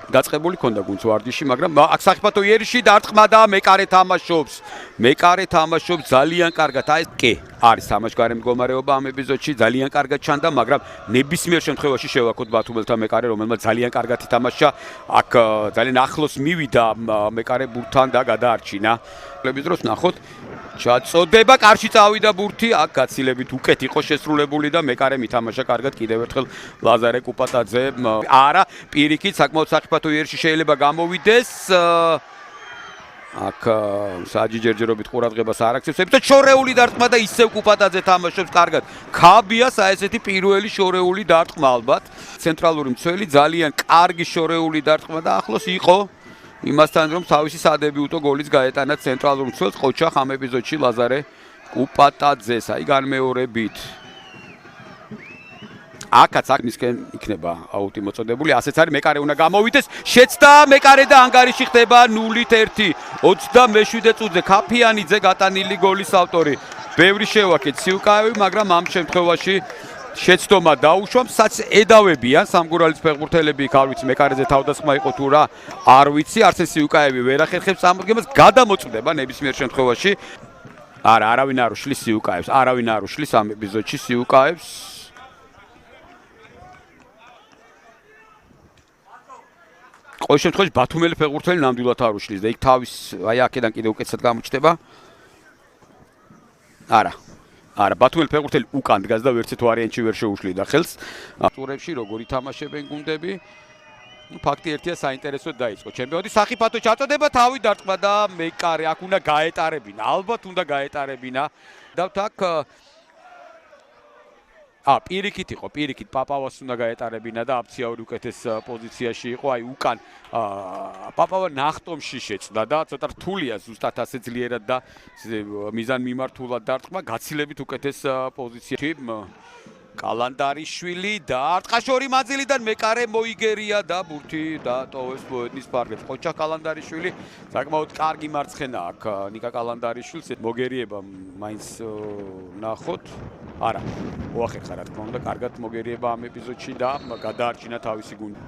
დაწყებული ქონდა გუნდს ვარდიში, მაგრამ აქ საფეხბურთო იერიში დარტყმა და მეკარე თამაშობს. ძალიან კარგად. აი კი, არის თამაშგარე მდგომარეობა ამ ეპიზოდში, ძალიან კარგად ჩანდა, მაგრამ ნებისმიერ შემთხვევაში შევაქოთ ბათუმელთა მეკარე, რომელმაც ძალიან კარგად ითამაშა. აქ ძალიან ახლოს მივიდა მეკარე ბურთთან და გადაარჩინა. კლების დროს ნახოთ ჩაწოდება, კარში წავიდა ბურთი, აქ გაცილებით უკეთ იყო შესრულებული და მეკარემ ითამაშა კარგად კიდევ ერთხელ ლაზარე კუპატაძე. არა, პირიქით საკმაოდ საფეხბურთო იერიში შეიძლება გამოვიდეს. აქ საჯი ჯერჯერობით ყურადღებას არ აქცევს. ეპიზოდ შორეული დარტყმა და ისევ კუპატაძე თამაშობს კარგად. ქაბიას ესეთი პირველი შორეული დარტყმა ალბათ. ცენტრალური მცველი ძალიან კარგი შორეული დარტყმა და ახლოს იყო იმასთან რომ თავისი სადებიუტო გოლის გაეტანა ცენტრალურ მცველს ყოჩახ ამ ეპიზოდში ლაზარე კუპატაძეს. აი განმეორებით. აქაც მისკენ იქნება აუტი მოწოდებული. ასეც არის მეკარე უნდა გამოვიდეს. შეცდა მეკარე და ანგარიში ხდება 0-1. 27 წუთზე ქაფიანიძე გატანილი გოლის ავტორი. ბევრი შევაქეთ სიუკაევი, მაგრამ ამ შემთხვევაში შეცდომა დაუშვა. ედავებიან სამგურალის ფეხბურთელები, არ ვიცი მეკარეზე თავდასხმა იყო თუ რა, არ ვიცი. არც სიუკაევი ვერ ახერხებს წამოდგებას, გადამოწდება ნებისმიერ შემთხვევაში. არავინ არ უშლის სიუკაევს. არავინ არ უშლის ამ ეპიზოდში სიუკაევს. ყოველ შემთხვევაში ბათუმელი ფეხბურთელი ნამდვილად არ უშლის და იქ თავის აი აქედან კიდე უკეთესად გამოჩნდება. არა, ბათუმელი ფეხბურთელი უკან დგას და ვერცეთ ვარიანტში ვერ შეუშლიდა ხელს. ტურებში როგორ ითამაშებენ გუნდები? ფაქტი ერთია, საინტერესოდ დაიწყო. ჩემპიონატის საფეხბურთო ჩაწოდება, თავი დარტყმა და მეკარე აქ უნდა გაეტარებინა. ალბათ უნდა გაეტარებინა. და აქ პირიქით იყო, პირიქით პაპავას უნდა გაეტარებინა და აფციაური უკეთეს პოზიციაში იყო. აი უკან პაპავა ნახტომში შეწდა და ცოტა რთულია ზუსტად ასე ძლიერად და მიზანმიმართულად დარტყმა, გაცილებით უკეთეს პოზიციაში. კალანდარიშვილი და არტყაშორი მანძილიდან მეკარე მოიგერია და ბურთი დატოვეს მოედნის ფარგლებს. ყოჩა კალანდარიშვილი საკმაოდ კარგი მარცხენა აქ ნიკა კალანდარიშვილს. მოგერიება მაინც ნახოთ. არა, მოახერხა რა თქმა უნდა, კარგად მოგერიება ამ ეპიზოდში და გადაარჩინა თავისი გუნდი.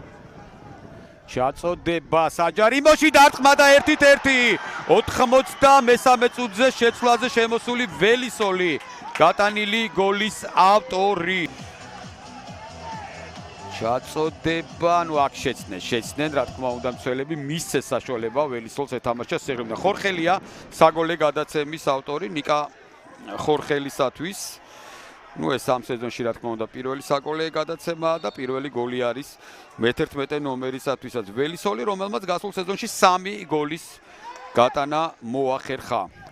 ჩაწოდება საჯარიმოში დარტყმა და 1-1. 93 წუთზე შეცვლაზე შემოსული ველისოლი. გატანილი გოლის ავტორი. ჩაწოდება, აქ შეცდნენ, რა თქმა უნდა, მცველები მისცეს საშუალება ველისოლს ეთამაშა სიღრმეში. ხორხელია საგოლე გადაცემის ავტორი ნიკა ხორხელისათვის. ეს ამ სეზონში რა თქმა უნდა პირველი საგოლე გადაცემაა და პირველი გოლი არის მე-11 ნომერისათვისაც ველისოლი, რომელმაც გასულ სეზონში 3 გოლის გატანა მოახერხა.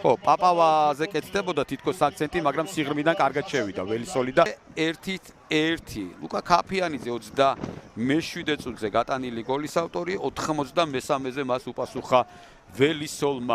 პაპავაზე კეთდებოდა თითქოს აქცენტი, მაგრამ სიღრმიდან კარგად შევიდა ველისოლი და 1-1. ლუკა ქაფიანიძე 27 წუთზე გატანილი გოლის ავტორი, 93-ზე მას უპასუხა ველისოლმა.